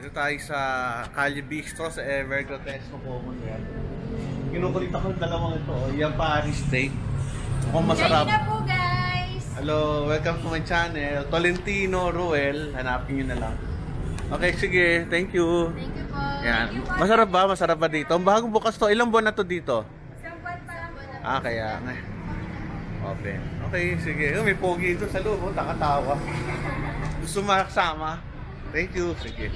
Dito tayo sa Calle Bistro sa Evergrotesco Commonwealth. Kinukulit ako ng dalawang ito. Yan Paris Steak. Mukhang masarap. Kain na po, guys! Hello, welcome to my channel. Tolentino Ruel. Hanapin nyo na lang. Okay, sige. Thank you. Thank you po. Yan. Thank you po. Masarap ba? Masarap ba dito? Ang bagong bukas to. Ilang buwan na to dito? Isang buwan pa lang po. Kaya nga. Open. Okay, sige. May pogi ito sa loob. Takatawa. Gusto makasama? Thank you. Sige.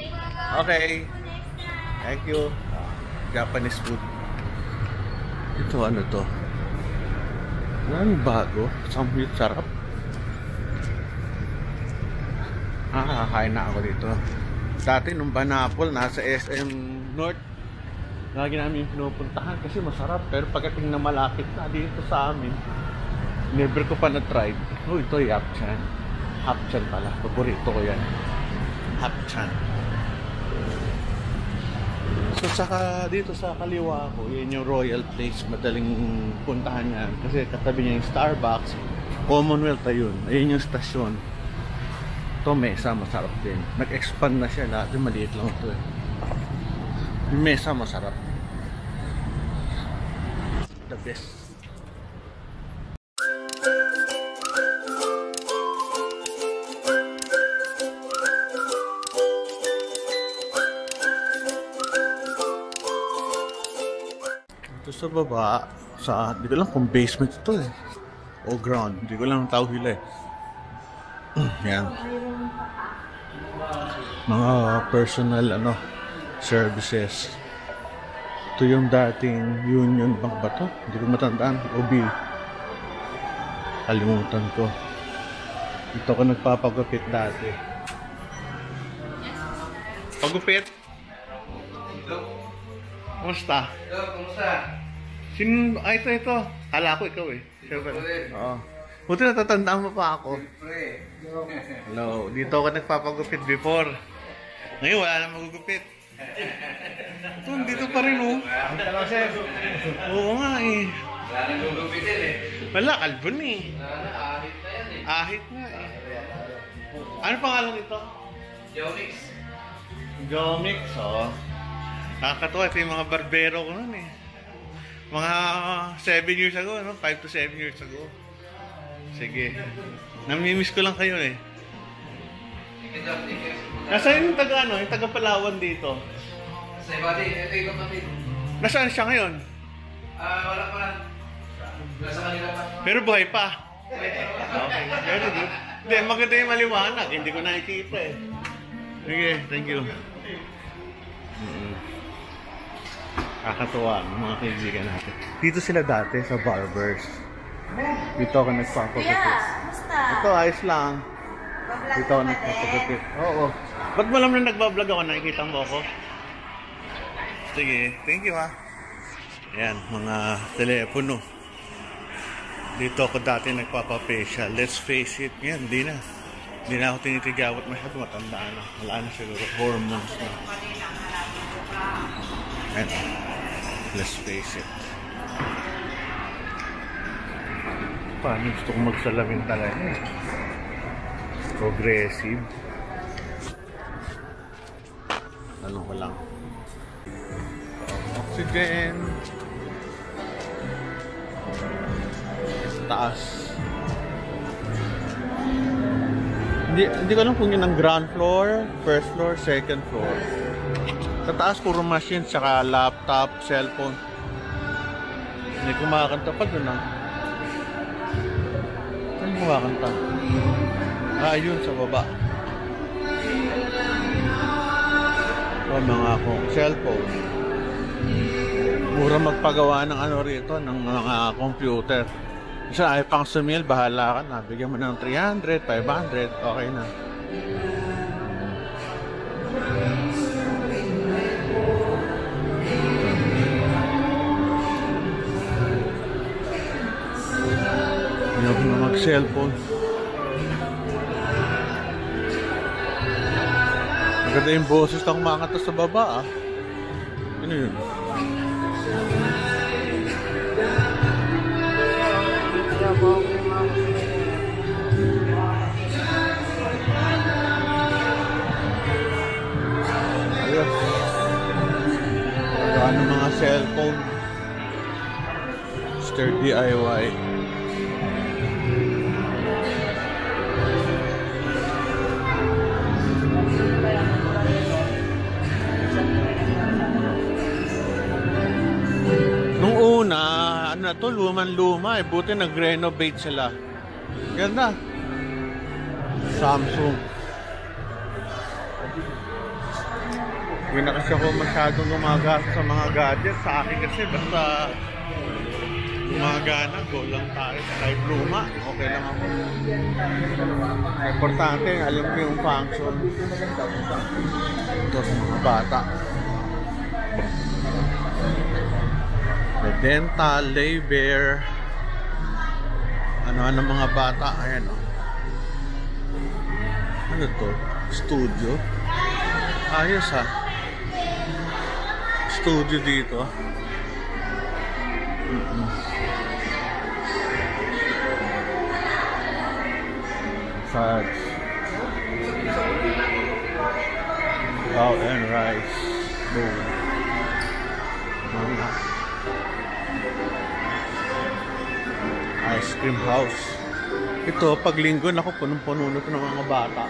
Okay. Thank you. Japanese food. Ito ano to? Ano bago? Samyut sarap. Kakain na ako dito. Dati nung Banapol, nasa SM North. Lagi namin pinupuntahan kasi masarap. Pero pagdating na malapit na dito sa amin, never ko pa na-try. Oh, ito Yapchan. Hapchan pala. Paborito ko yan. Hapchan. So saka dito sa kaliwa ko, yun yung Royal Place. Madaling puntahan yan. Kasi katabi niya yung Starbucks. Commonwealth ayun. Ayun yung stasyon. Ito mesa masarap din. Nag-expand na siya. Dati maliit lang ito eh. Yung mesa masarap. The best. Ito sa baba, hindi ko lang kung basement ito eh. O ground, hindi ko lang tawag nila eh. Yan. Mga personal services. Ito yung dating Union Bank ba to? Hindi ko matandaan. OB. Kalimutan ko. Ito ko nagpapagupit dati. Pagupit? Kumusta? Hello, kumusta? Ito. Kala ko ikaw eh. Siyempre. Oo. Buti natatandaan mo pa ako. Siyempre. Hello. Dito ako nagpapagupit before. Ngayon wala na magugupit. Ito, dito pa rin oh. Oo nga eh. Wala nang gugupitin eh. Wala, kalbon eh. Wala na, ahit na yan eh. Ahit nga eh. Ano pangalan nito? Yomix. Jomix, oh. Nakakatuwa, ito yung mga barbero ko nun eh. Mga 7 years ago, 5 to 7 years ago. Sige. Namimiss ko lang kayo eh. Nasaan yung yung taga Palawan dito? Sa ibati, ito yung kapatid. Nasaan siya ngayon? Wala pa lang. Nasa kanila pa. Pero buhay pa. Okay, very good. Hindi, maganda yung maliwanag. Hindi ko nakikita eh. Sige, thank you. Kakatuwa ng mga kaibigan natin. Dito sila dati sa barbers. Dito ako nagpapagupit. Musta? Ito, ayos lang. Dito ako nagpapagupit. Oo. Ba't mo alam na nagbablog ako? Nakikita mo ako? Sige, thank you ha. Yan, mga telepono. Dito ako dati nagpapafacial. Let's face it, yan, di na. Hindi na ako tinitigawat masyado, matanda na. Wala na siguro, hormones na. Yan. Let's face it. Paano gusto ko magsalamin talaga eh. Progressive. Ano ko lang. Oxygen. Taas. Hindi ko alam kung yun ang ground floor, first floor, second floor. Sa taas puro machine, saka laptop, cellphone. Hindi kumakanta pa doon ah. Saan kumakanta? Yun sa baba. Mga cellphone. Mura magpagawa ng rito, ng mga computer. Isa ay pang sumil, bahala ka na. Bigyan mo ng 300, 500, okay na. Ayaw na mag-cellphone. Maganda yung boses na kumakanta sa baba ah. Ano yun? Ayos. Ano mga cellphone. Mr. DIY. Nung una, ano na to, luman-luma eh. Buti nag-renovate sila. Ganda. Samsung. Hindi na kasi ako masyadong gumagamit sa mga gadgets. Sa akin kasi basta gumagana, go lang tayo. Kahit luma, okay lang ako. Importante, alam ko yung function. Ito sa mga bata. The dental, labor. Ano-ano mga bata. Ayan o. Ano to? Studio? Ayos ha. Studio dito. Massage. Wow, and rice. Boom. Ice cream house. Ito, pag linggo, ako punong-puno na ito ng mga bata.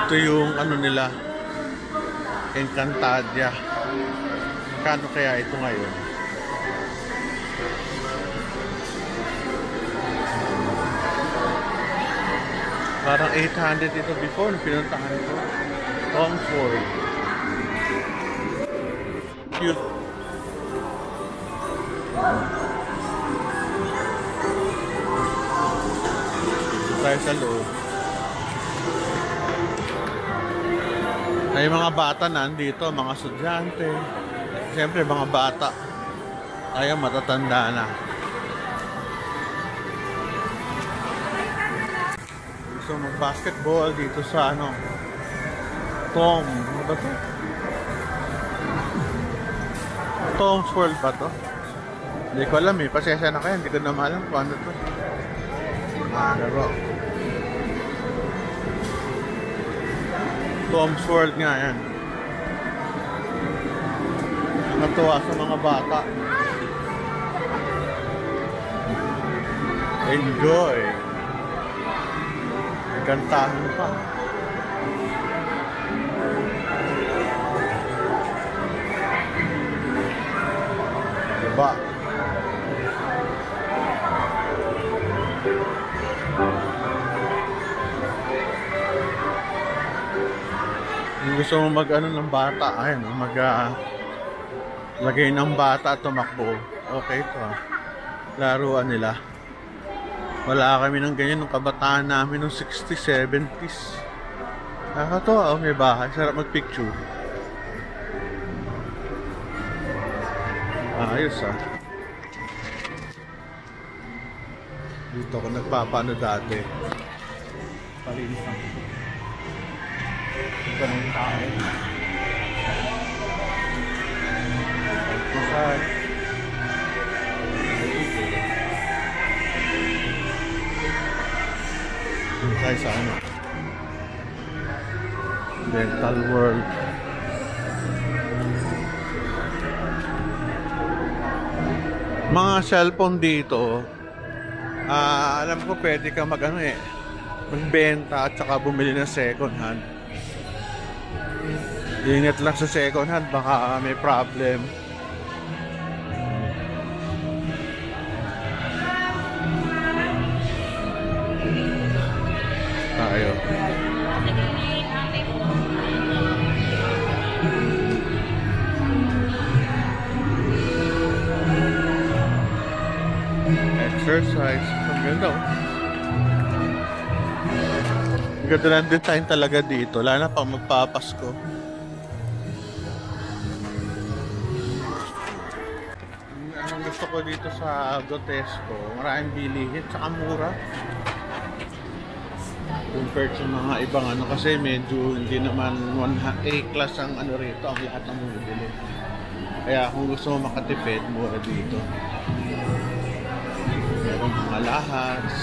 Ito yung ano nila, Encantadia. Kano kaya ito ngayon? Parang 800 ito before nung pinuntahan ko. Tom's World. Cute. Tayo sa loob. Ay mga bata nandito, mga estudyante. Siyempre mga bata. Tayo matatanda na. Gusto mag-basketball dito sa ano, Tom. Ano ba to? Tom's World ba to? Hindi ko alam eh. Pasensya na kayo. Hindi ko na alam kung ano to. Laro. Tom's World nga yan. Nakatuwa sa mga bata. Enjoy. Kantahan pa. Diba? Kung gusto mo mag-ano ng bata, ayun, lagay ng bata at tumakbo. Okay to. Laruan nila. Wala kami ng ganyan nung kabataan namin nung 60s, 70s. Nakakatawa, oh, may bahay. Sarap mag-picture. Ayos ah. Dito ako nagpapano dati. Palinis lang. Ito na yung tao. Massage. Tayo sa ano? Dental World. Mga cellphone dito, alam ko pwede ka magbenta at saka bumili ng second hand. Ingat lang sa second hand, baka may problem. Tayo. Exercise. Ang ganda oh. Ang ganda ng design talaga dito. Lalo na pang magpapasko. Ang gusto ko dito sa Grotesco, maraming bilihin, tsaka mura. Compared sa mga ibang ano, kasi medyo hindi naman A-class ang ano rito, ang lahat ng bumibili. Kaya kung gusto mo makatipid, mura dito. Meron mga lahas.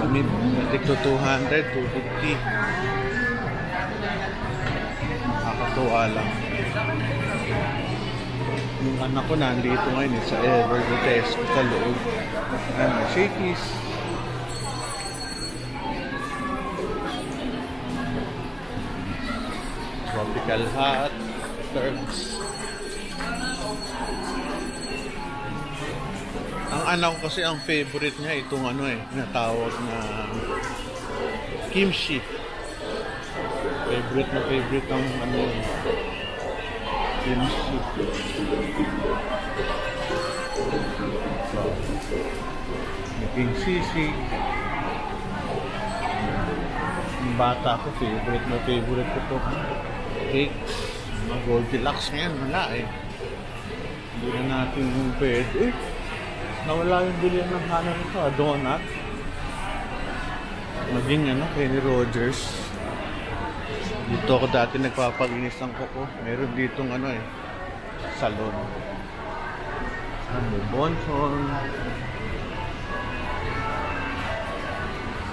Kami, tigto 200, 250. Nakakatuwa lang. Yung anak ko nandito ngayon sa Ever Gotesco sa loob. Ayan, may shakies. Tropical hot dogs. Ang anak ko kasi ang favorite niya itong ano natawag na kimchi. Favorite ang ano yun. Kimchi. So, naging sisig. Yung bata ko, favorite ko to. Cakes. Mga Goldilocks ngayon, wala Hindi na natin pwede. Nawala yung bilihan ng kanan nito, donut. Maging Kenny Rogers. Dito ako dati nagpapalinis ng kuko. Meron ditong salon. May bonchon.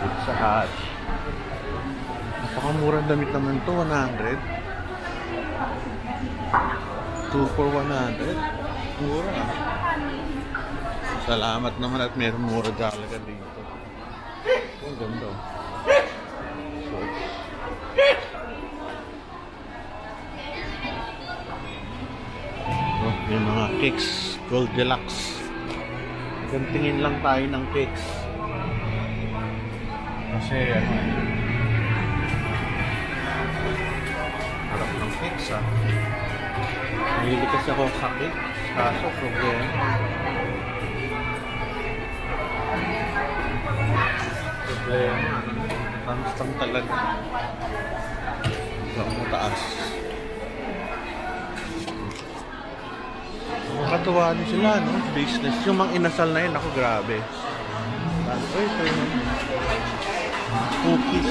Pizza Hut. Napakamurang damit naman to, 100. 2 for 100. Mura. Salamat naman at meron mura talaga dito. Ang ganda. Yung mga cakes, Goldilocks. Tingin lang tayo ng cakes. Kasi harap ng cakes Mahilig kasi ako sa cakes. Kaso problema. Tanstang talaga. Ang mataas. Makatuwa din sila, no? Business. Yung mga inasal na yun, ako grabe. Ay, ito yun. Cookies.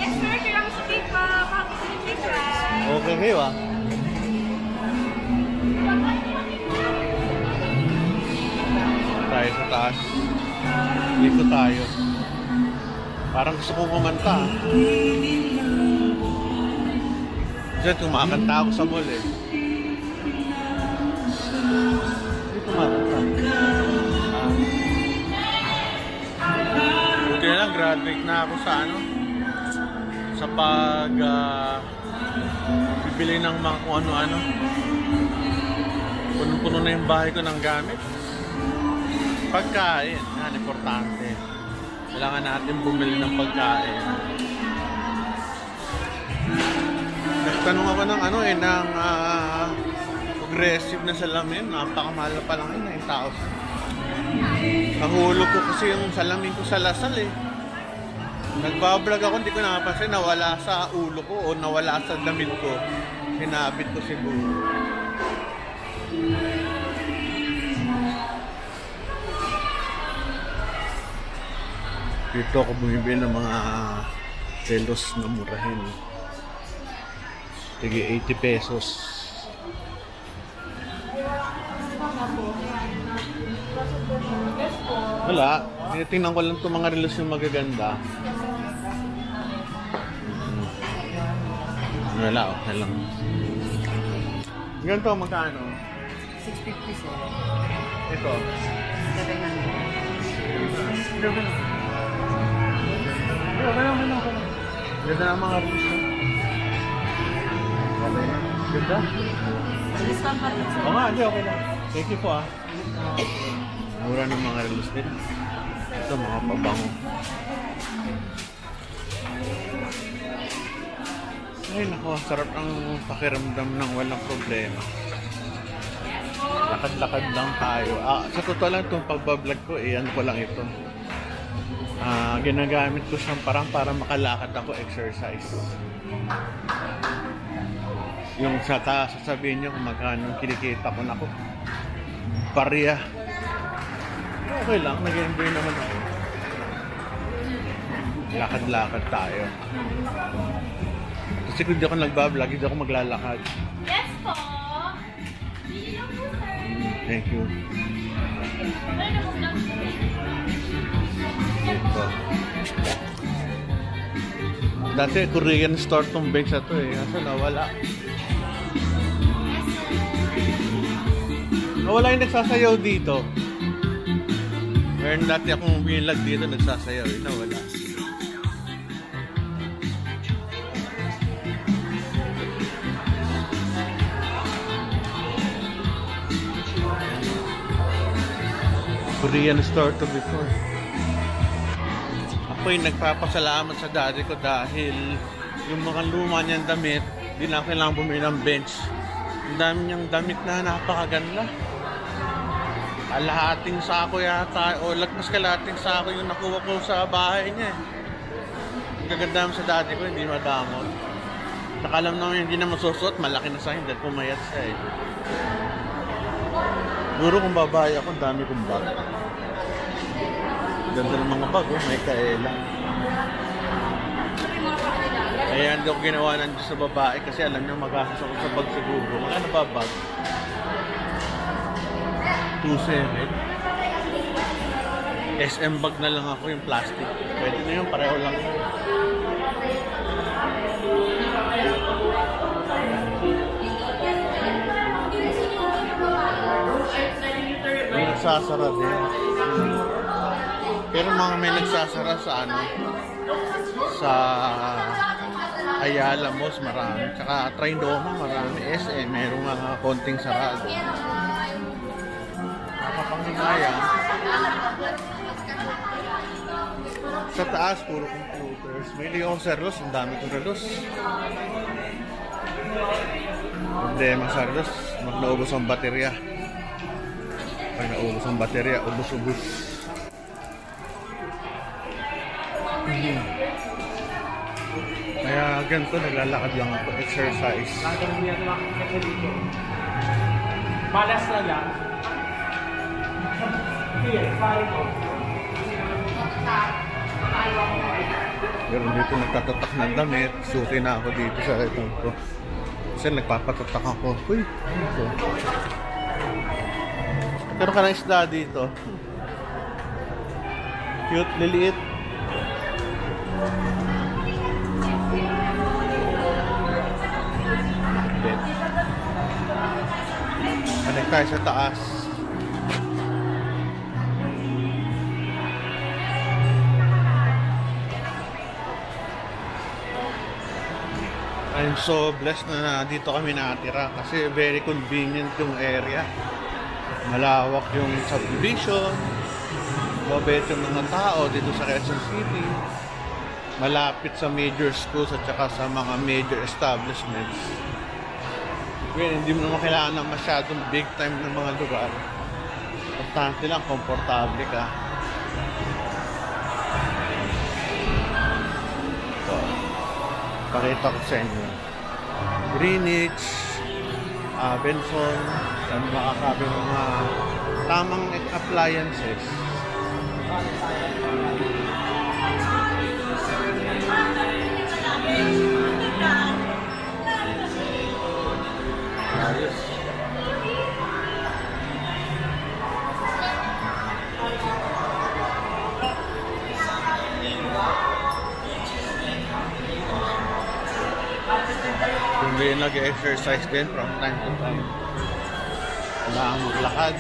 Yes, sir. Kailangan sa cake pa. Okay kayo Tayo sa taas. Dito tayo. Parang gusto kong kumanta. Diyan, kumakanta ako sa mall Dito kumakanta. Buti na lang, graduate na ako sa sa bibili ng mga kung ano-ano. Punong-puno na yung bahay ko ng gamit. Pagkain, yan, importante. Kailangan natin bumili ng pagkain. Nagtanong ako ng ng progressive na salamin. Napakamahal na pa lang yun, 9,000. Nahulog ko kasi yung salamin ko sa Lasal Nagbablog ako, hindi ko napapansin, nawala sa ulo ko o nawala sa damit ko. Hinabit ko siguro. Dito ako bumibili ng mga telos na murahin. Tige 80 pesos. Wala. Tingnan ko lang itong mga relos yung magaganda. Wala, okay lang. Ganito, magkano? 650, sir. Ito. 700. Ganda na mga relos na. Ganda? Discount pa rin, sir. Oo nga, hindi, okay lang. Thank you po Mura ng mga relos din. Ito, mga pabango. Ay, naku, sarap ang pakiramdam ng walang problema. Lakad-lakad lang tayo. Sa totoo lang itong pagbablog ko, ano ko lang ito. Ginagamit ko siyang parang para makalakad ako, exercise. Yung sasabihin nyo kung magkano kinikita ko na ako. Pariya. Okay lang, nag-enjoy naman ako. Lakad-lakad tayo. Kasi kung di ako nagbablog, hindi ako maglalakad. Yes po. Thank you. Ito. Dati Korean store tong bench na to eh. Kaso nawala. Nawala yung nagsasayaw dito. Meron dati akong bilag dito nagsasayaw eh. Nawala. Korean store to before. Ako'y nagpapasalamat sa daddy ko dahil yung mga luma niyang damit, di na kailangan bumili ng bench. Ang dami niyang damit na napakaganda. Kalahating sako yata, o lagpas kalahating sako yung nakuha ko sa bahay niya. Ang gaganda naman sa daddy ko, hindi madamot. Nakalam naman hindi na masusuot, malaki na sa akin dahil pumayat siya eh. Siguro kung babae ako, ang dami kong bag. Ganda ng mga bag, oh. May kaelang. Kaya hindi ako ginawa nandiyo sa babae kasi alam niyo magastos ako sa bag siguro. Magkano ba bag? 2.7. SM bag na lang ako yung plastic. Pwede na yun, pareho lang. May nagsasara din. Pero mga may nagsasara sa ano, sa Ayala Malls marami. Tsaka Trinoma marami. SM, merong mga konting sarado. Nakapanghinayang. Sa taas, puro computers. May liyo akong serlos. Ang dami kong relos. Problema sa relos. Naubos ang baterya. Pag naubos ang baterya, ubos-ubos. Kaya ganito, naglalakad lang ako. Exercise. Balas na lang. Pero dito nagtatatak ng damit. Suki na ako dito sa itong ko. Kasi nagpapatatak ako. Uy, dito. Pero ka ng isda dito. Cute, liliit. Balik tayo sa taas. I'm so blessed na dito kami natira kasi very convenient yung area. Malawak yung subdivision. Mabait yung mga tao dito sa Quezon City. Malapit sa major schools at saka sa mga major establishments. Well, hindi mo naman kailangan ng masyadong big time ng mga lugar. Importante lang, komportable ka. So, pakita ko sa inyo. Greenwich, Benson, saan makakabi ng mga tamang appliances. Ayos. Hindi nag-exercise din from time to time. Kailangan maglakad.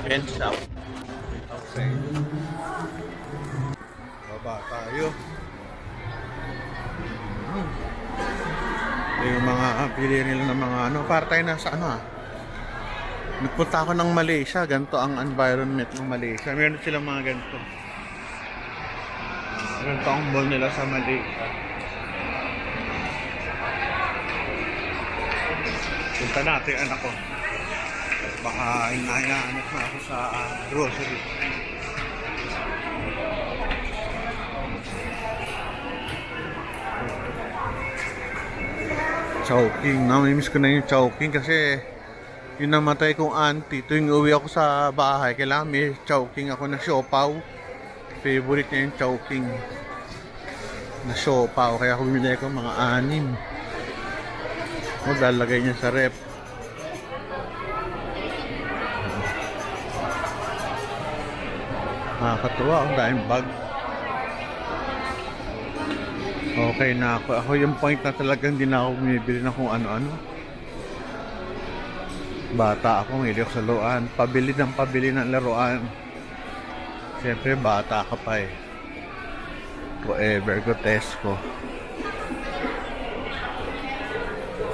Bench up. Okay. Baba tayo. Yung mga pili nila ng mga ano. Para tayo na sa ano ah. Nagpunta ako ng Malaysia. Ganito ang environment ng Malaysia. Meron silang mga ganito. Ganito ang mall nila sa Malaysia. Punta natin yung anak ko. Baka hinahanap na ako sa grocery. Chowking. Namimiss ko na yung Chowking kasi yung namatay kong auntie. Tuwing uwi ako sa bahay, kailangan may Chowking ako na siopaw. Favorite niya yung Chowking na siopaw. Kaya ako bumili ko mga 6. Maglalagay niya sa rep. Nakakatuwa, ang daming bag. Okay na ako. Ako yung point na talagang hindi na ako bumibili na kung ano-ano. Bata ako, hindi ako sa laruan. Pabili ng laruan. Siyempre, bata ka pa eh. Forever, grotesco.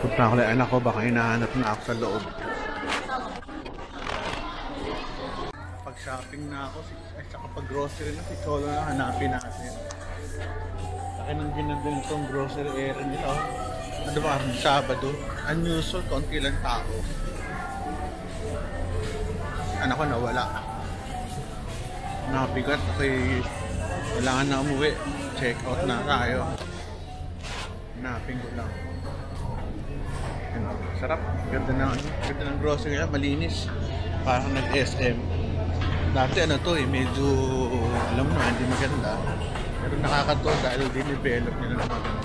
Punta ako lang anak ko, baka hinahanap na ako sa loob. Pag-shopping na ako, saka pag-grocery na, si Cholo na hanapin natin. Laki ng ginanda nitong grocery area nito. Ano ba, Sabado? Unusual, konti lang tao. Anak ko nawala. Nabigat, okay. Kailangan na umuwi. Check out na tayo. Hanapin ko lang. Sarap. Ganda ng grocery nila. Malinis. Parang nag-SM. Dati ano to eh. Medyo, alam mo na, hindi maganda. Pero nakakatawa dahil din-develop nila na maganda.